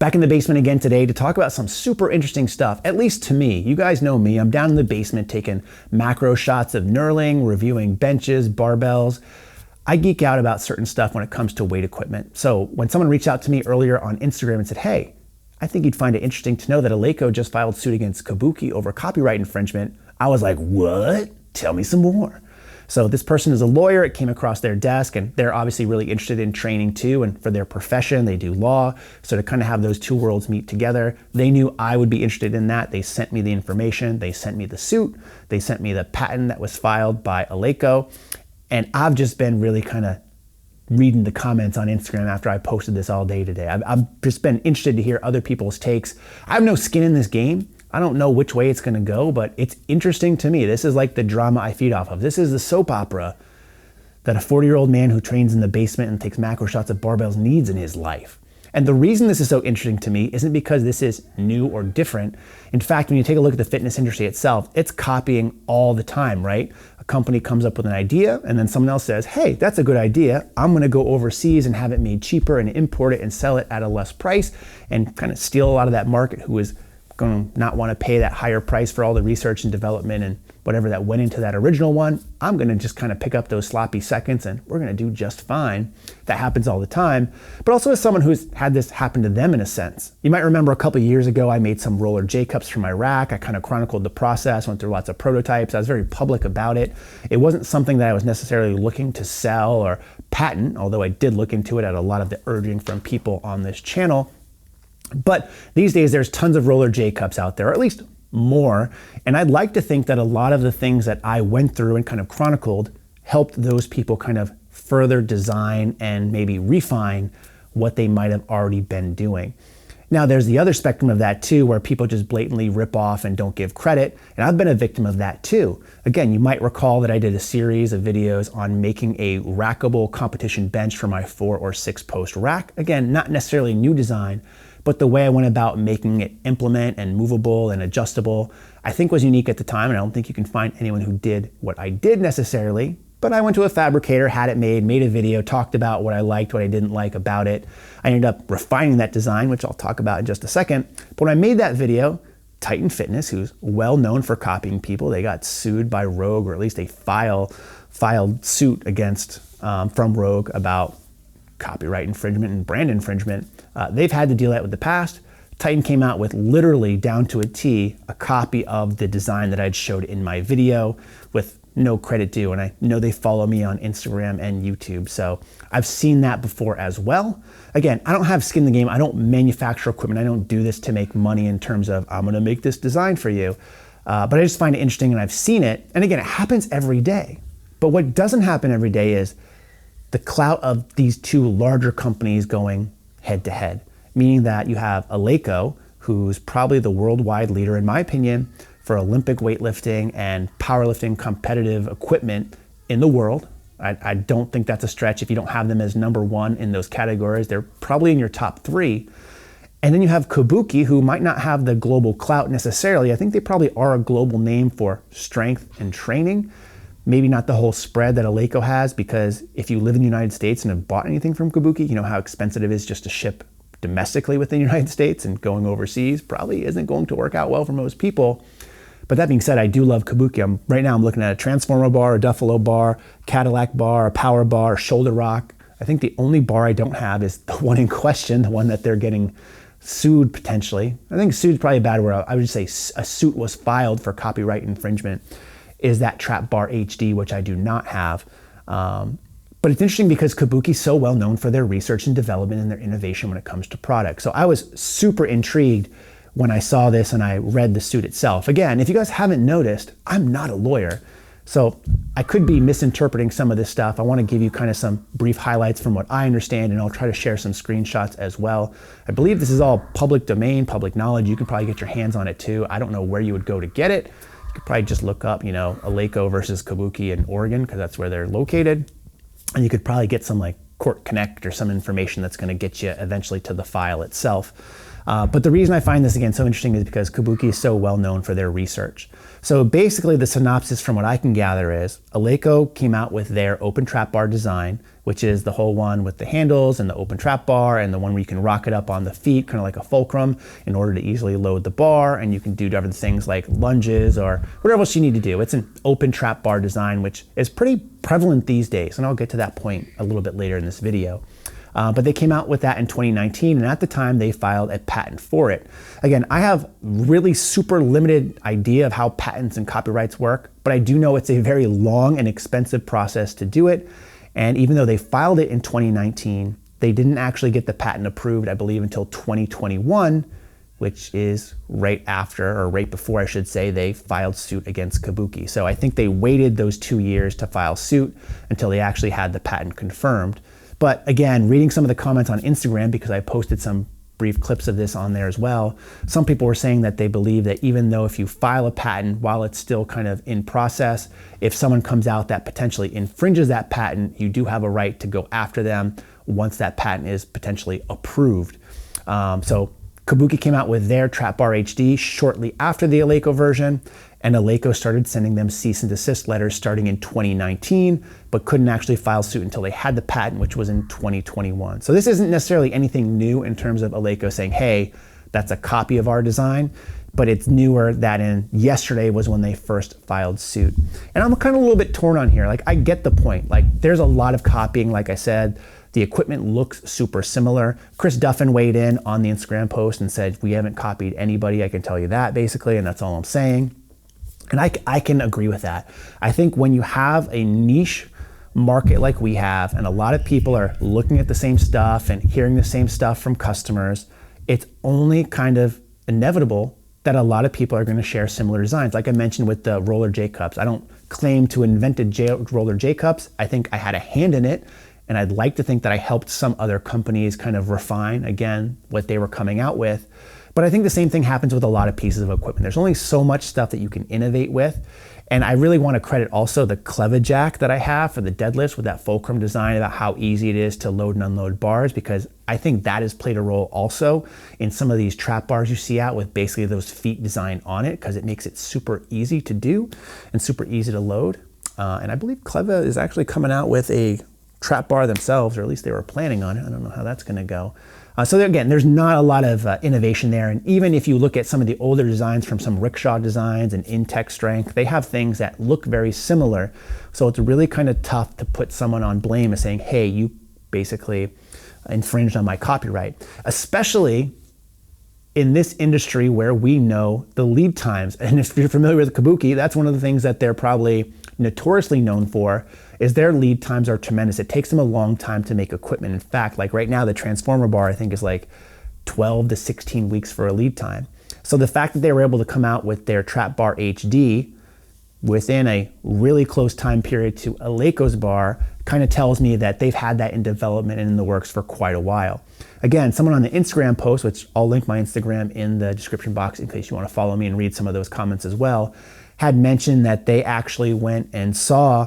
Back in the basement again today to talk about some super interesting stuff, at least to me. You guys know me, I'm down in the basement taking macro shots of knurling, reviewing benches, barbells. I geek out about certain stuff when it comes to weight equipment. So when someone reached out to me earlier on Instagram and said, hey, I think you'd find it interesting to know that Eleiko just filed suit against Kabuki over copyright infringement, I was like, what? Tell me some more. So this person is a lawyer, it came across their desk, and they're obviously really interested in training too, and for their profession, they do law. So to kind of have those two worlds meet together, they knew I would be interested in that. They sent me the information, they sent me the suit, they sent me the patent that was filed by Eleiko, and I've just been really kind of reading the comments on Instagram after I posted this all day today. I've just been interested to hear other people's takes. I have no skin in this game. I don't know which way it's gonna go, but it's interesting to me. This is like the drama I feed off of. This is the soap opera that a 40-year-old man who trains in the basement and takes macro shots of barbells needs in his life. And the reason this is so interesting to me isn't because this is new or different. In fact, when you take a look at the fitness industry itself, it's copying all the time, right? A company comes up with an idea and then someone else says, hey, that's a good idea. I'm gonna go overseas and have it made cheaper and import it and sell it at a less price and kind of steal a lot of that market who is going to not want to pay that higher price for all the research and development and whatever that went into that original one. I'm going to just kind of pick up those sloppy seconds and we're going to do just fine. That happens all the time. But also as someone who's had this happen to them in a sense. You might remember a couple of years ago, I made some roller J-cups for my rack. I kind of chronicled the process, went through lots of prototypes. I was very public about it. It wasn't something that I was necessarily looking to sell or patent, although I did look into it at a lot of the urging from people on this channel. But these days there's tons of roller J-cups out there, or at least more. And I'd like to think that a lot of the things that I went through and kind of chronicled helped those people kind of further design and maybe refine what they might have already been doing. Now there's the other spectrum of that too, where people just blatantly rip off and don't give credit. And I've been a victim of that too. Again, you might recall that I did a series of videos on making a rackable competition bench for my 4 or 6 post rack. Again, not necessarily new design, but the way I went about making it implement and movable and adjustable, I think was unique at the time, and I don't think you can find anyone who did what I did necessarily. But I went to a fabricator, had it made a video, talked about what I liked, what I didn't like about it. I ended up refining that design, which I'll talk about in just a second. But when I made that video, Titan Fitness, who's well known for copying people, they got sued by Rogue, or at least they filed suit against from Rogue about copyright infringement and brand infringement. They've had to deal with that with the past. Titan came out with literally down to a T, a copy of the design that I'd showed in my video with no credit due. And I know they follow me on Instagram and YouTube. So I've seen that before as well. Again, I don't have skin in the game. I don't manufacture equipment. I don't do this to make money in terms of I'm gonna make this design for you. But I just find it interesting and I've seen it. And again, it happens every day. But what doesn't happen every day is the clout of these two larger companies going head to head, meaning that you have Eleiko, who's probably the worldwide leader, in my opinion, for Olympic weightlifting and powerlifting competitive equipment in the world. I don't think that's a stretch. If you don't have them as number one in those categories, they're probably in your top 3. And then you have Kabuki, who might not have the global clout necessarily. I think they probably are a global name for strength and training. Maybe not the whole spread that Eleiko has, because if you live in the United States and have bought anything from Kabuki, you know how expensive it is just to ship domestically within the United States, and going overseas probably isn't going to work out well for most people. But that being said, I do love Kabuki. Right now I'm looking at a Transformer bar, a Duffalo bar, Cadillac bar, a Power bar, a Shoulder Rock. I think the only bar I don't have is the one in question, the one that they're getting sued potentially. I think sued is probably a bad word. I would just say a suit was filed for copyright infringement. Is that Trap Bar HD, which I do not have. But it's interesting because Kabuki's so well known for their research and development and their innovation when it comes to products. So I was super intrigued when I saw this and I read the suit itself. Again, if you guys haven't noticed, I'm not a lawyer. So I could be misinterpreting some of this stuff. I want to give you kind of some brief highlights from what I understand, and I'll try to share some screenshots as well. I believe this is all public domain, public knowledge. You can probably get your hands on it too. I don't know where you would go to get it. You could probably just look up, Eleiko versus Kabuki in Oregon, because that's where they're located. And you could probably get some like Court Connect or some information that's going to get you eventually to the file itself. But the reason I find this, again, so interesting is because Kabuki is so well known for their research. So basically the synopsis from what I can gather is Eleiko came out with their open trap bar design, which is the whole one with the handles and the open trap bar and the one where you can rock it up on the feet, kind of like a fulcrum, in order to easily load the bar, and you can do different things like lunges or whatever else you need to do. It's an open trap bar design, which is pretty prevalent these days, and I'll get to that point a little bit later in this video. But they came out with that in 2019, and at the time they filed a patent for it. Again, I have really super limited idea of how patents and copyrights work, but I do know it's a very long and expensive process to do it. And even though they filed it in 2019, they didn't actually get the patent approved, I believe, until 2021, which is right after, or right before I should say, they filed suit against Kabuki. So I think they waited those 2 years to file suit until they actually had the patent confirmed. But again, reading some of the comments on Instagram, because I posted some brief clips of this on there as well, some people were saying that they believe that even though if you file a patent while it's still kind of in process, if someone comes out that potentially infringes that patent, you do have a right to go after them once that patent is potentially approved. So Kabuki came out with their Trap Bar HD shortly after the Eleiko version, and Eleiko started sending them cease and desist letters starting in 2019, but couldn't actually file suit until they had the patent, which was in 2021. So this isn't necessarily anything new in terms of Eleiko saying, hey, that's a copy of our design, but it's newer that in yesterday was when they first filed suit. And I'm kind of a little bit torn on here. Like, I get the point. Like, there's a lot of copying, like I said. The equipment looks super similar. Chris Duffin weighed in on the Instagram post and said, we haven't copied anybody, I can tell you that, basically, and that's all I'm saying. And I can agree with that. I think when you have a niche market like we have, and a lot of people are looking at the same stuff and hearing the same stuff from customers, it's only kind of inevitable that a lot of people are going to share similar designs. Like I mentioned with the roller J cups, I don't claim to invented roller J cups. I think I had a hand in it, and I'd like to think that I helped some other companies kind of refine, again, what they were coming out with. But I think the same thing happens with a lot of pieces of equipment. There's only so much stuff that you can innovate with. And I really want to credit also the Cleva jack that I have for the deadlifts with that fulcrum design, about how easy it is to load and unload bars, because I think that has played a role also in some of these trap bars you see out with basically those feet design on it, because it makes it super easy to do and super easy to load. And I believe Cleva is actually coming out with a trap bar themselves, or at least they were planning on it. I don't know how that's going to go. So again, there's not a lot of innovation there. And even if you look at some of the older designs from some rickshaw designs and Intech Strength, they have things that look very similar. So it's really kind of tough to put someone on blame as saying, hey, you basically infringed on my copyright, especially in this industry where we know the lead times. And if you're familiar with Kabuki, that's one of the things that they're probably notoriously known for, is their lead times are tremendous. It takes them a long time to make equipment. In fact, like right now, the transformer bar, I think, is like 12 to 16 weeks for a lead time. So the fact that they were able to come out with their Trap Bar HD within a really close time period to Eleiko's bar kind of tells me that they've had that in development and in the works for quite a while. Again, someone on the Instagram post, which I'll link my Instagram in the description box in case you want to follow me and read some of those comments as well, had mentioned that they actually went and saw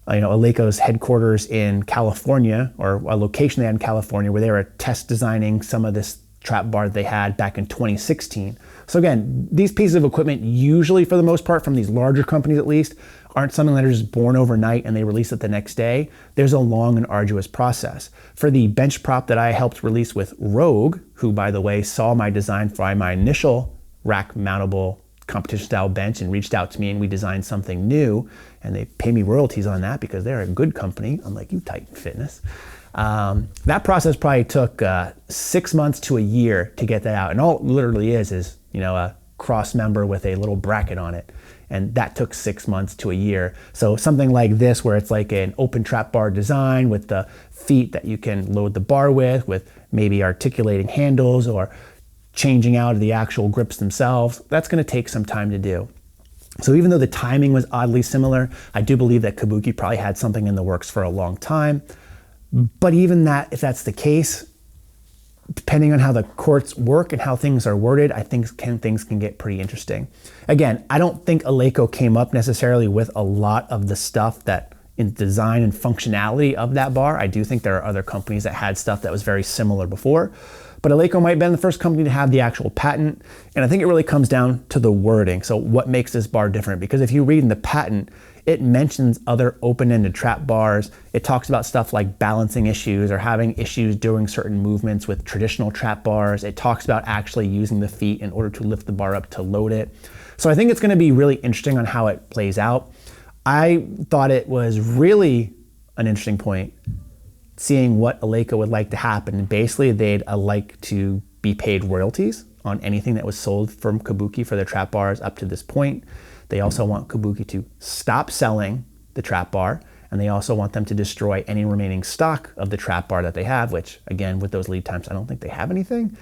Eleiko's headquarters in California, or a location they had in California, where they were test designing some of this trap bar that they had back in 2016. So again, these pieces of equipment usually, for the most part, from these larger companies at least, aren't something that are just born overnight and they release it the next day. There's a long and arduous process. For the bench prop that I helped release with Rogue, who, by the way, saw my design for my initial rack mountable competition style bench and reached out to me, and we designed something new, and they pay me royalties on that because they're a good company, unlike you, Titan Fitness. That process probably took 6 months to a year to get that out. And all it literally is a cross member with a little bracket on it. And that took 6 months to a year. So something like this, where it's like an open trap bar design with the feet that you can load the bar with maybe articulating handles or changing out of the actual grips themselves, that's going to take some time to do. So even though the timing was oddly similar, I do believe that Kabuki probably had something in the works for a long time. But even that, if that's the case, depending on how the courts work and how things are worded, I think things can get pretty interesting. Again, I don't think Eleiko came up necessarily with a lot of the stuff that in design and functionality of that bar. I do think there are other companies that had stuff that was very similar before. But Eleiko might have been the first company to have the actual patent, and I think it really comes down to the wording. So what makes this bar different? Because if you read in the patent, it mentions other open-ended trap bars. It talks about stuff like balancing issues or having issues doing certain movements with traditional trap bars. It talks about actually using the feet in order to lift the bar up to load it. So I think it's gonna be really interesting on how it plays out. I thought it was really an interesting point seeing what Eleiko would like to happen. Basically, they'd like to be paid royalties on anything that was sold from Kabuki for their trap bars up to this point. They also want Kabuki to stop selling the trap bar, and they also want them to destroy any remaining stock of the trap bar that they have, which again, with those lead times, I don't think they have anything,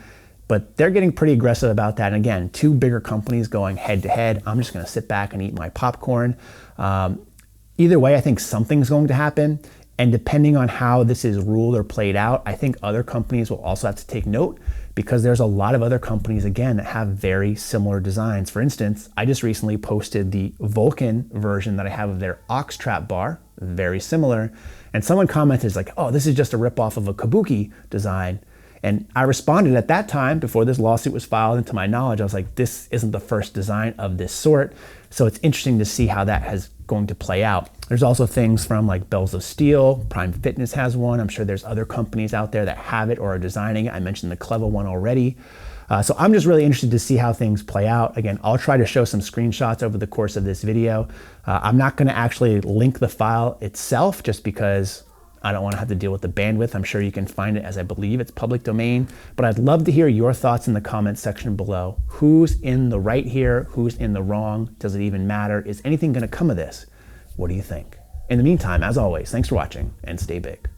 but they're getting pretty aggressive about that. And again, two bigger companies going head to head. I'm just gonna sit back and eat my popcorn. Either way, I think something's going to happen. And depending on how this is ruled or played out, I think other companies will also have to take note, because there's a lot of other companies, again, that have very similar designs. For instance, I just recently posted the Vulcan version that I have of their Ox trap bar, very similar. And someone commented like, oh, this is just a ripoff of a Kabuki design. And I responded at that time, before this lawsuit was filed, and to my knowledge, I was like, this isn't the first design of this sort. So it's interesting to see how that is going to play out. There's also things from like Bells of Steel, Prime Fitness has one. I'm sure there's other companies out there that have it or are designing it. I mentioned the Clevo one already. So I'm just really interested to see how things play out. Again, I'll try to show some screenshots over the course of this video. I'm not gonna actually link the file itself just because I don't want to have to deal with the bandwidth. I'm sure you can find it, as I believe it's public domain, but I'd love to hear your thoughts in the comments section below. Who's in the right here? Who's in the wrong? Does it even matter? Is anything going to come of this? What do you think? In the meantime, as always, thanks for watching and stay big.